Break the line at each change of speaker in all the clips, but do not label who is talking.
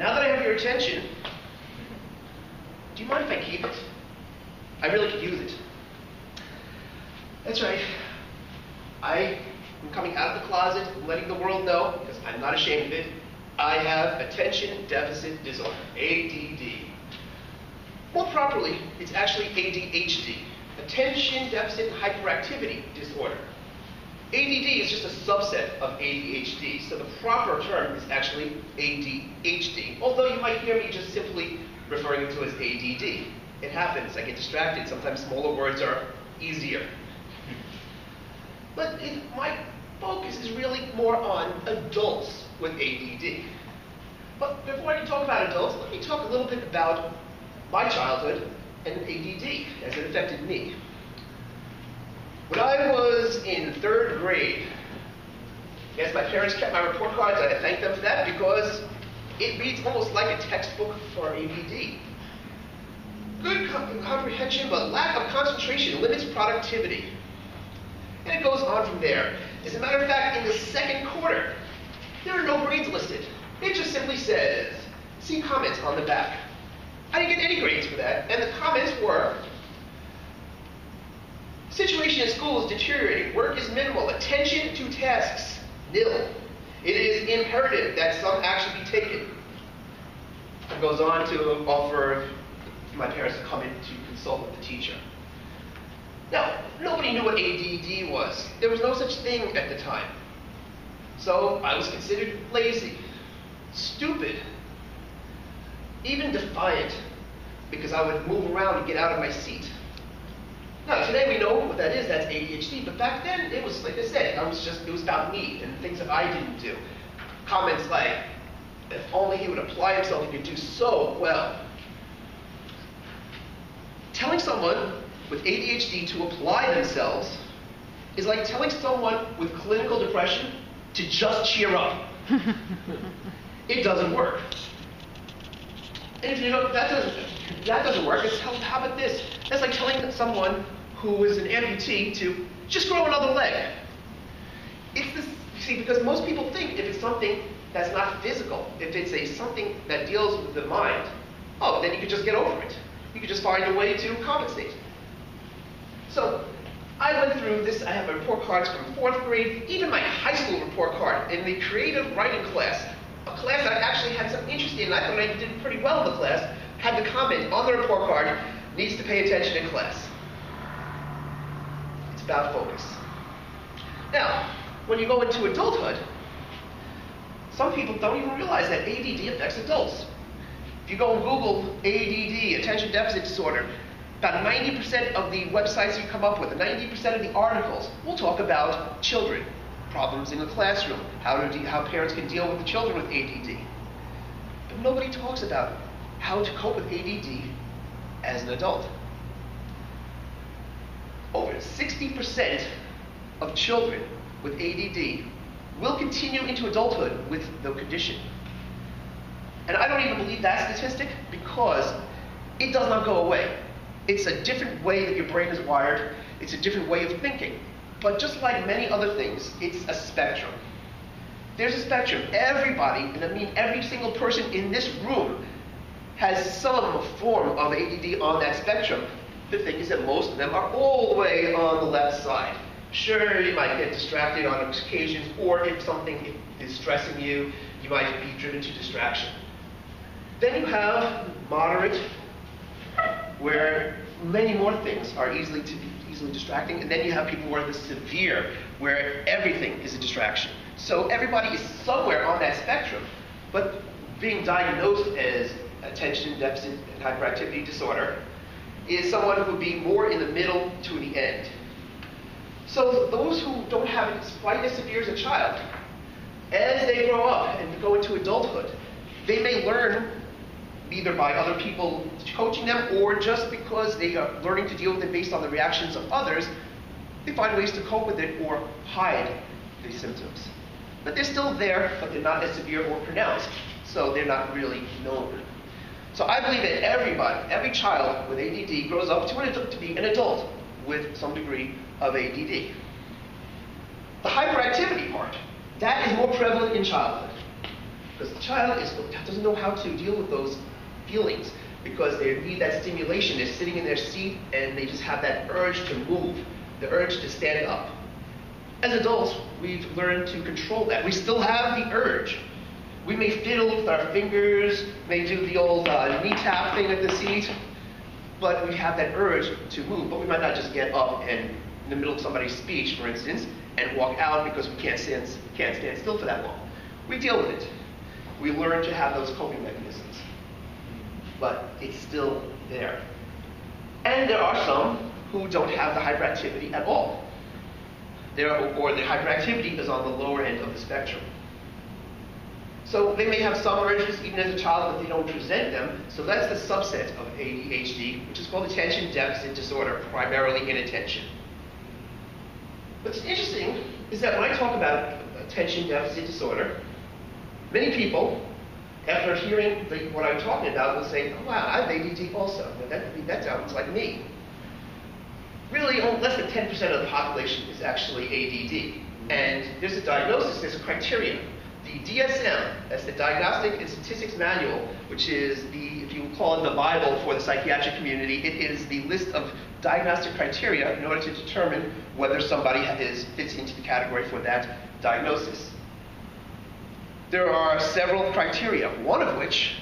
now that I have your attention, do you mind if I keep it? I really could use it. That's right. I am coming out of the closet and letting the world know, because I'm not ashamed of it, I have attention deficit disorder, ADD. More properly, it's actually ADHD, attention deficit hyperactivity disorder. ADD is just a subset of ADHD, so the proper term is actually ADHD, although you might hear me just simply referring to it as ADD. It happens, I get distracted, sometimes smaller words are easier. But my focus is really more on adults with ADD. But before I can talk about adults, let me talk a little bit about my childhood and ADD as it affected me. When I was in 3rd grade, yes, my parents kept my report cards. I thank them for that because it reads almost like a textbook for ADD. Good comprehension, but lack of concentration limits productivity. And it goes on from there. As a matter of fact, in the 2nd quarter, there are no grades listed. It just simply says, see comments on the back. I didn't get any grades for that, and the comments were, situation in school is deteriorating, work is minimal, attention to tasks, nil. It is imperative that some action be taken. It goes on to offer my parents to come in to consult with the teacher. Now, nobody knew what ADD was. There was no such thing at the time. So I was considered lazy, stupid, even defiant, because I would move around and get out of my seat. Now, today we know what that is, that's ADHD, but back then it was, like I said, it was about me and things that I didn't do. Comments like, if only he would apply himself, he could do so well. Telling someone with ADHD to apply themselves is like telling someone with clinical depression to just cheer up. It doesn't work. And if you know that doesn't work, it's how about this? That's like telling someone who is an amputee to just grow another leg. It's this, see, because most people think if it's something that's not physical, if it's something that deals with the mind, oh, then you could just get over it. You could just find a way to compensate. So I went through this. I have report cards from 4th grade, even my high school report card in the creative writing class, a class I actually had some interest in. I thought I did pretty well in the class. Had the comment on the report card, needs to pay attention in class. It's about focus. Now, when you go into adulthood, some people don't even realize that ADD affects adults. If you go and Google ADD, attention deficit disorder, about 90% of the websites you come up with, 90% of the articles will talk about children, problems in the classroom, how parents can deal with the children with ADD. But nobody talks about how to cope with ADD as an adult. Over 60% of children with ADD will continue into adulthood with the condition. And I don't even believe that statistic because it does not go away. It's a different way that your brain is wired. It's a different way of thinking. But just like many other things, it's a spectrum. There's a spectrum. Everybody, and I mean every single person in this room, has some form of ADD on that spectrum. The thing is that most of them are all the way on the left side. Sure, you might get distracted on occasions, or if something is stressing you, you might be driven to distraction. Then you have moderate, where many more things are easily distracting, and then you have people who are the severe, where everything is a distraction. So everybody is somewhere on that spectrum, but being diagnosed as attention deficit and hyperactivity disorder is someone who would be more in the middle to the end. So those who don't have it quite as severe as a child, as they grow up and go into adulthood, they may learn either by other people coaching them or just because they are learning to deal with it based on the reactions of others, they find ways to cope with it or hide the symptoms. But they're still there, but they're not as severe or pronounced, so they're not really known. So I believe that every child with ADD grows up to be an adult with some degree of ADD. The hyperactivity part, that is more prevalent in childhood. Because the child doesn't know how to deal with those feelings because they need that stimulation. They're sitting in their seat and they just have that urge to move, the urge to stand up. As adults, we've learned to control that. We still have the urge. We may fiddle with our fingers, may do the old knee tap thing at the seat, but we have that urge to move. But we might not just get up and, in the middle of somebody's speech, for instance, and walk out because we can't stand still for that long. We deal with it. We learn to have those coping mechanisms. But it's still there. And there are some who don't have the hyperactivity at all. Or the hyperactivity is on the lower end of the spectrum. So they may have some urges even as a child, but they don't present them. So that's the subset of ADHD, which is called attention deficit disorder, primarily inattention. What's interesting is that when I talk about attention deficit disorder, many people, after hearing what I'm talking about, will say, oh wow, I have ADD also. That sounds like me. Really, only less than 10% of the population is actually ADD. And there's a diagnosis, there's a criteria. The DSM, that's the Diagnostic and Statistics Manual, which is if you call it the Bible for the psychiatric community, it is the list of diagnostic criteria in order to determine whether somebody fits into the category for that diagnosis. There are several criteria, one of which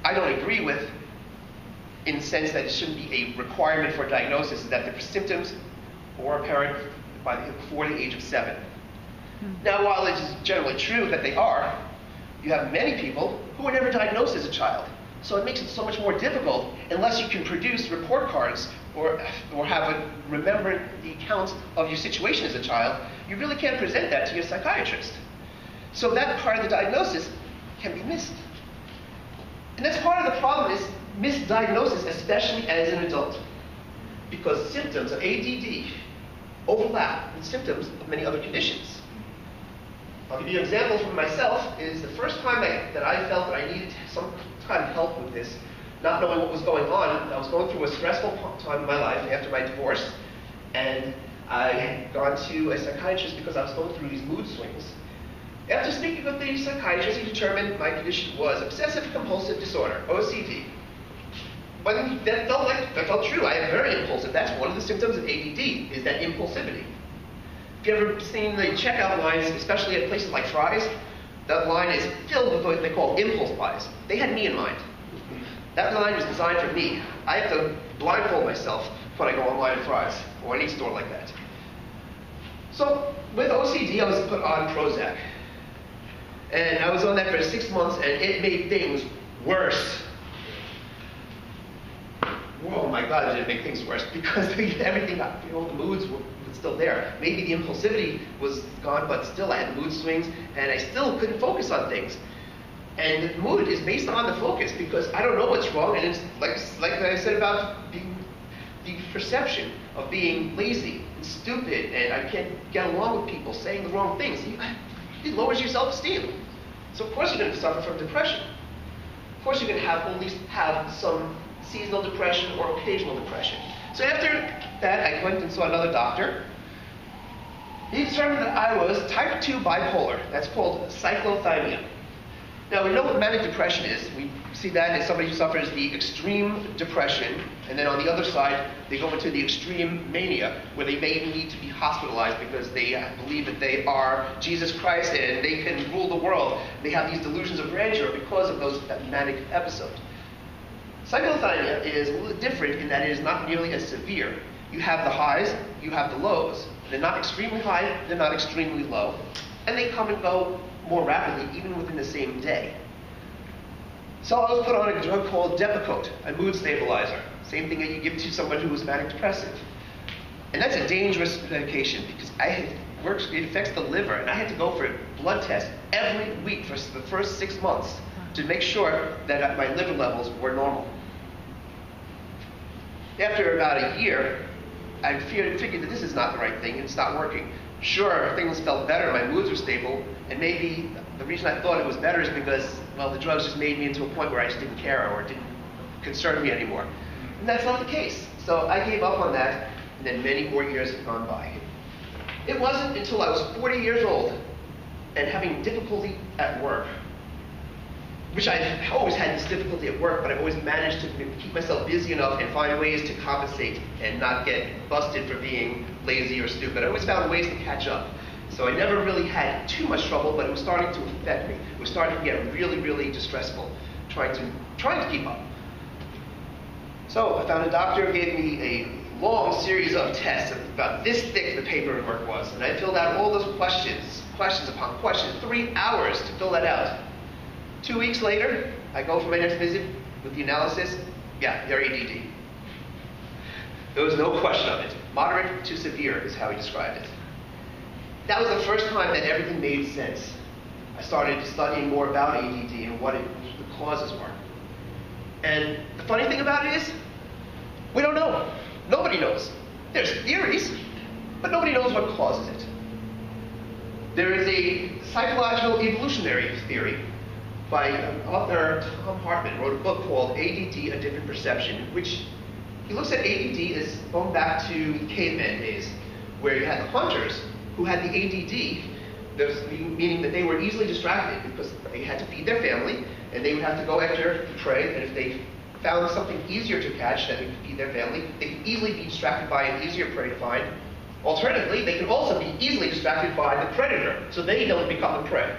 I don't agree with in the sense that it shouldn't be a requirement for diagnosis, is that the symptoms are apparent before the age of 7. Now, while it is generally true that they are, you have many people who were never diagnosed as a child. So it makes it so much more difficult unless you can produce report cards or remember the accounts of your situation as a child. You really can't present that to your psychiatrist. So that part of the diagnosis can be missed. And that's part of the problem is misdiagnosis, especially as an adult. Because symptoms of ADD overlap with symptoms of many other conditions. I'll give you an example from myself. Is the first time that I felt that I needed some kind of help with this, not knowing what was going on. I was going through a stressful time in my life after my divorce, and I had gone to a psychiatrist because I was going through these mood swings. After speaking with the psychiatrist, he determined my condition was obsessive compulsive disorder, OCD. But that felt true. I am very impulsive. That's one of the symptoms of ADD, is that impulsivity. If you've ever seen the checkout lines, especially at places like Fry's, that line is filled with what they call impulse buys. They had me in mind. That line was designed for me. I have to blindfold myself when I go online at Fry's or any store like that. So with OCD, I was put on Prozac. And I was on that for 6 months, and it made things worse. Oh my God, did it make things worse, because everything, the moods were still there. Maybe the impulsivity was gone, but still I had mood swings, and I still couldn't focus on things. And the mood is based on the focus, because I don't know what's wrong, and it's like I said about the perception of being lazy and stupid, and I can't get along with people, saying the wrong things. It lowers your self-esteem. So of course you're going to suffer from depression. Of course you're going to at least have some seasonal depression or occasional depression. So after that, I went and saw another doctor. He determined that I was type 2 bipolar. That's called cyclothymia. Now, we know what manic depression is. We see that as somebody who suffers the extreme depression, and then on the other side, they go into the extreme mania, where they may even need to be hospitalized because they believe that they are Jesus Christ and they can rule the world. They have these delusions of grandeur because of that manic episode. Cyclothymia is a little different in that it is not nearly as severe. You have the highs, you have the lows. They're not extremely high, they're not extremely low. And they come and go more rapidly, even within the same day. So I was put on a drug called Depakote, a mood stabilizer. Same thing that you give to someone who is manic depressive. And that's a dangerous medication because it affects the liver, and I had to go for a blood test every week for the first 6 months to make sure that my liver levels were normal. After about a year, I figured that this is not the right thing, and it's not working. Sure, things felt better, my moods were stable, and maybe the reason I thought it was better is because, well, the drugs just made me into a point where I just didn't care or it didn't concern me anymore. And that's not the case. So I gave up on that, and then many more years have gone by. It wasn't until I was 40 years old and having difficulty at work which I've always had this difficulty at work, but I've always managed to keep myself busy enough and find ways to compensate and not get busted for being lazy or stupid. I always found ways to catch up. So I never really had too much trouble, but it was starting to affect me. It was starting to get really, really distressful, trying to keep up. So I found a doctor who gave me a long series of tests, about this thick the paperwork was, and I filled out all those questions upon questions, 3 hours to fill that out. 2 weeks later, I go for my next visit with the analysis. Yeah, you're ADD. There was no question of it. Moderate to severe is how he described it. That was the first time that everything made sense. I started studying more about ADD and what the causes were. And the funny thing about it is, we don't know. Nobody knows. There's theories, but nobody knows what causes it. There is a psychological evolutionary theory by author Tom Hartman, wrote a book called ADD, A Different Perception, which he looks at ADD as going back to the caveman days, where you had the hunters who had the ADD, meaning that they were easily distracted because they had to feed their family, and they would have to go after prey, and if they found something easier to catch that would feed their family, they could easily be distracted by an easier prey to find. Alternatively, they could also be easily distracted by the predator, so they don't become the prey.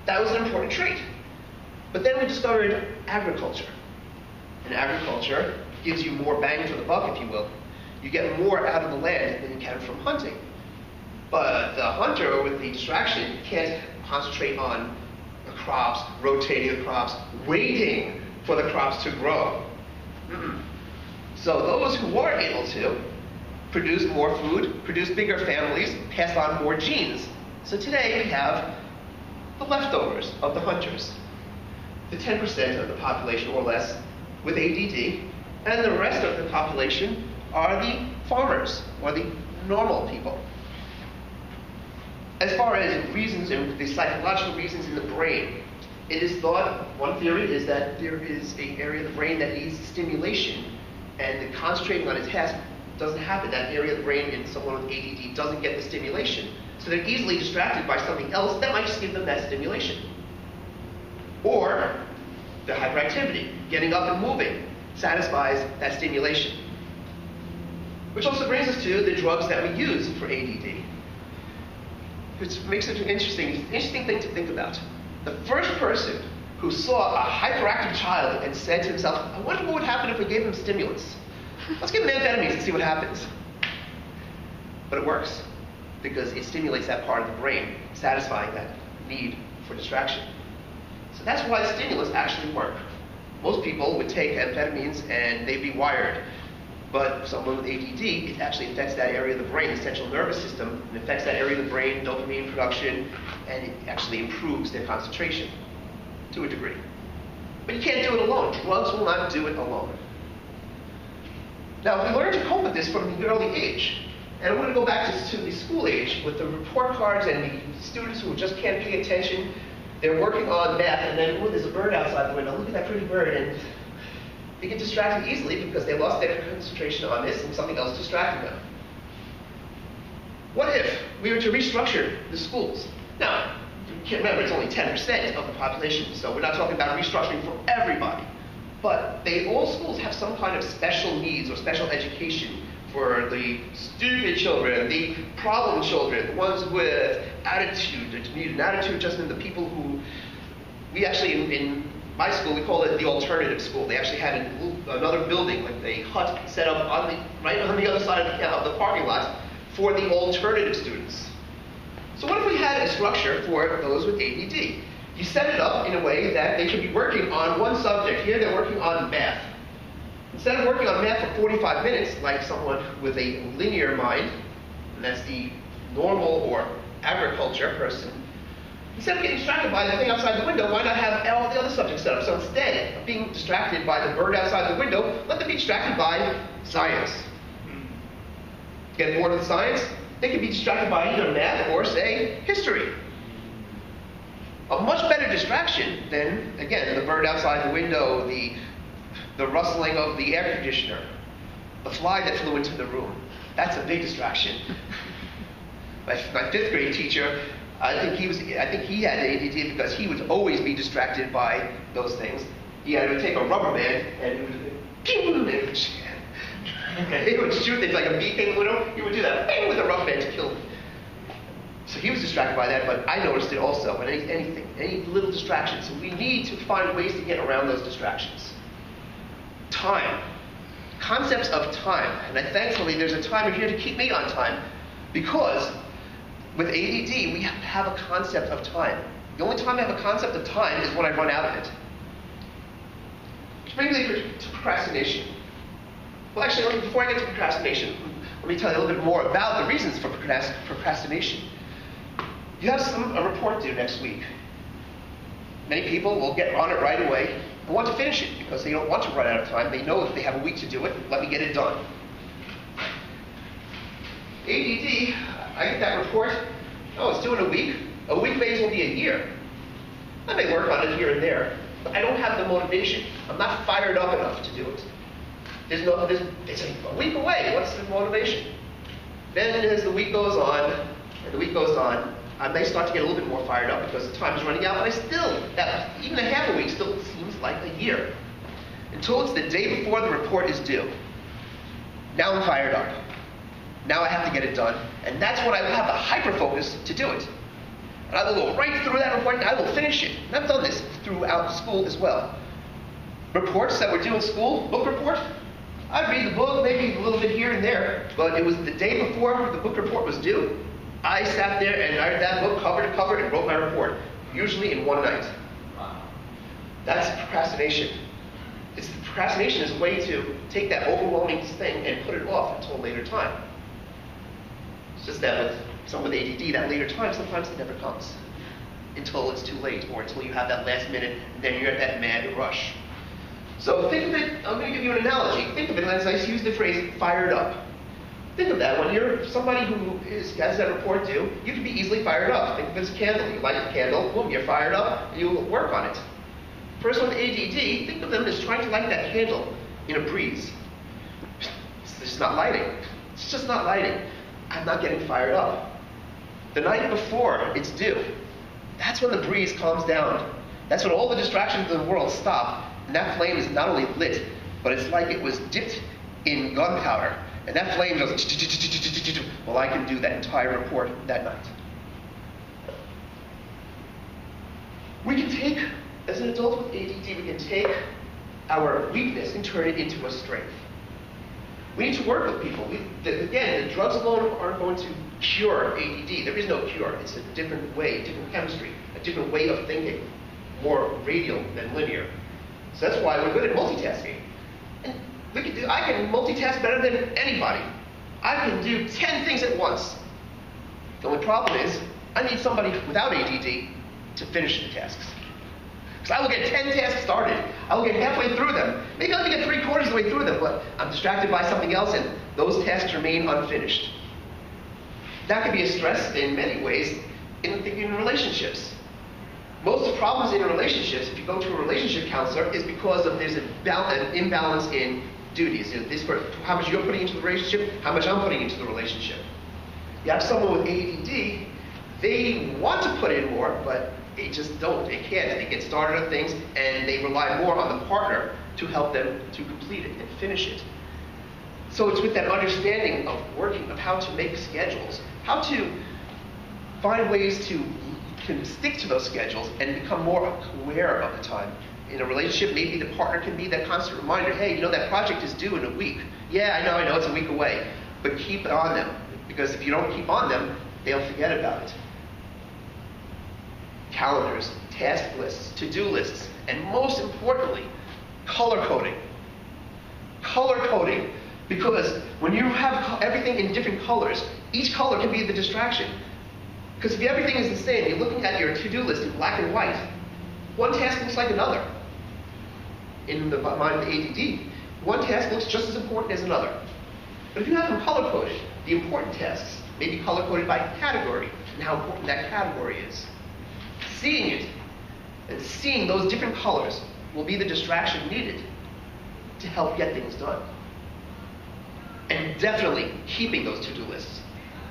That was an important trait. But then we discovered agriculture. And agriculture gives you more bang for the buck, if you will. You get more out of the land than you can from hunting. But the hunter with the distraction can't concentrate on the crops, rotating the crops, waiting for the crops to grow. So those who were able to produce more food, produce bigger families, pass on more genes. So today we have the leftovers of the hunters, the 10% of the population or less with ADD, and the rest of the population are the farmers, or the normal people. As far as reasons and the psychological reasons in the brain, it is thought, one theory is that there is an area of the brain that needs stimulation, and the concentrating on a task doesn't happen. That area of the brain in someone with ADD doesn't get the stimulation. So they're easily distracted by something else that might just give them that stimulation. Or the hyperactivity, getting up and moving, satisfies that stimulation. Which also brings us to the drugs that we use for ADD. Which makes it an interesting thing to think about. The first person who saw a hyperactive child and said to himself, I wonder what would happen if we gave him stimulants. Let's give him amphetamines and see what happens. But it works, because it stimulates that part of the brain, satisfying that need for distraction. So that's why stimulants actually work. Most people would take amphetamines and they'd be wired. But someone with ADD, it actually affects that area of the brain, the central nervous system. It affects that area of the brain, dopamine production, and it actually improves their concentration to a degree. But you can't do it alone. Drugs will not do it alone. Now, we learn to cope with this from the early age. And I want to go back to the school age with the report cards and the students who just can't pay attention. They're working on math, and then, oh, there's a bird outside the window. Look at that pretty bird. And they get distracted easily because they lost their concentration on this and something else distracted them. What if we were to restructure the schools? Now, you can't remember, it's only 10% of the population, so we're not talking about restructuring for everybody. But all schools have some kind of special needs or special education for the stupid children, the problem children, the ones with attitude, that need an attitude adjustment, the people who, we actually, in my school, we call it the alternative school. They actually had another building, like a hut set up right on the other side of the parking lot for the alternative students. So what if we had a structure for those with ADD? You set it up in a way that they should be working on one subject. Here they're working on math. Instead of working on math for 45 minutes, like someone with a linear mind, and that's the normal or agriculture person, instead of getting distracted by the thing outside the window, why not have all the other subjects set up? So instead of being distracted by the bird outside the window, let them be distracted by science. Get bored with science? They can be distracted by either math or, say, history. A much better distraction than, again, the bird outside the window, the rustling of the air conditioner, the fly that flew into the room. That's a big distraction. My fifth grade teacher, I think he had ADD because he would always be distracted by those things. He had to take a rubber band and he would shoot things like a bee came in the window. He would do that bang, with a rubber band to kill them. So he was distracted by that, but I noticed it also. And any little distraction. So we need to find ways to get around those distractions. Time. Concepts of time. And thankfully, there's a timer here to keep me on time, because with ADD, we have to have a concept of time. The only time I have a concept of time is when I run out of it. Which brings me to procrastination. Well, actually, before I get to procrastination, let me tell you a little bit more about the reasons for procrastination. You have a report due next week. Many people will get on it right away and want to finish it because they don't want to run out of time. They know that they have a week to do it. Let me get it done. ADD, I get that report. Oh, it's due in a week. A week may as well be a year. I may work on it here and there, but I don't have the motivation. I'm not fired up enough to do it. It's a week away. What's the motivation? Then as the week goes on, I may start to get a little bit more fired up because the time is running out, but I still, even a half a week still seems like a year. Until it's the day before the report is due. Now I'm fired up. Now I have to get it done, and that's when I will have the hyper-focus to do it. And I will go right through that report, and I will finish it. And I've done this throughout school as well. Reports that were due in school, book report, I'd read the book, maybe a little bit here and there, but it was the day before the book report was due. I sat there and I read that book cover to cover and wrote my report, usually in one night. Wow. That's procrastination. Procrastination is a way to take that overwhelming thing and put it off until a later time. It's just that with someone with ADD, that later time sometimes it never comes until it's too late, or until you have that last minute, and then you're at that mad rush. So think of it, I'm going to give you an analogy. Think of it as I use the phrase fired up. Think of that. When you're somebody who has that report due, you can be easily fired up. Think of it as a candle. You light the candle, boom, you're fired up, you work on it. Person with ADD, think of them as trying to light that candle in a breeze. It's just not lighting. It's just not lighting. I'm not getting fired up. The night before it's due, that's when the breeze calms down. That's when all the distractions in the world stop. And that flame is not only lit, but it's like it was dipped in gunpowder. And that flame goes, well, I can do that entire report that night. We can take, as an adult with ADD, we can take our weakness and turn it into a strength. We need to work with people. Again, the drugs alone aren't going to cure ADD. There is no cure. It's a different way, different chemistry, a different way of thinking, more radial than linear. So that's why we're good at multitasking. And I can multitask better than anybody. I can do 10 things at once. The only problem is, I need somebody without ADD to finish the tasks. Because I will get 10 tasks started. I will get halfway through them. Maybe I'll get 3/4 of the way through them, but I'm distracted by something else and those tasks remain unfinished. That can be a stress in many ways in relationships. Most of the problems in relationships, if you go to a relationship counselor, is because there's an imbalance in duties. This for how much you're putting into the relationship, how much I'm putting into the relationship. You have someone with ADD, they want to put in more, but they just don't. They can't. They get started on things, and they rely more on the partner to help them to complete it and finish it. So it's with that understanding of working, of how to make schedules, how to find ways to can stick to those schedules and become more aware of the time. In a relationship, maybe the partner can be that constant reminder, hey, that project is due in a week. Yeah, I know, it's a week away. But keep on them, because if you don't keep on them, they'll forget about it. Calendars, task lists, to-do lists, and most importantly, color coding. Color coding, because when you have everything in different colors, each color can be the distraction. Because if everything is the same, you're looking at your to-do list in black and white, one task looks like another. In the mind of the ADD, one task looks just as important as another. But if you have them color-coded, the important tasks may be color-coded by category and how important that category is. Seeing it and seeing those different colors will be the distraction needed to help get things done. And definitely keeping those to-do lists.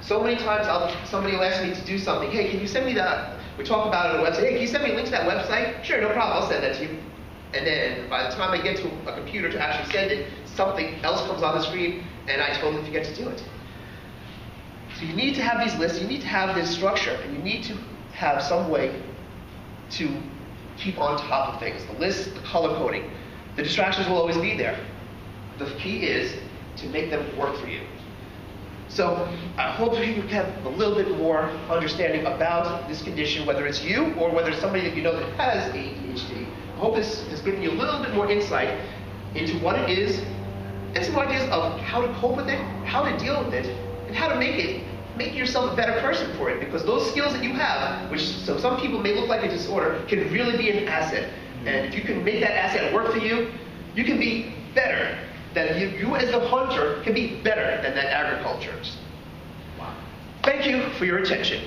So many times somebody will ask me to do something. Hey, can you send me that? We talk about it on the website. Hey, can you send me a link to that website? Sure, no problem. I'll send that to you. And then by the time I get to a computer to actually send it, something else comes on the screen, and I totally forget to do it. So you need to have these lists. You need to have this structure, and you need to have some way to keep on top of things. The list, the color coding. The distractions will always be there. The key is to make them work for you. So I hope you have a little bit more understanding about this condition, whether it's you or whether it's somebody that you know that has ADHD. I hope this has given you a little bit more insight into what it is and some ideas of how to cope with it, how to deal with it, and how to make yourself a better person for it. Because those skills that you have, which so some people may look like a disorder, can really be an asset. And if you can make that asset work for you, you can be better. That you as the hunter can be better than that agriculturist. Wow. Thank you for your attention.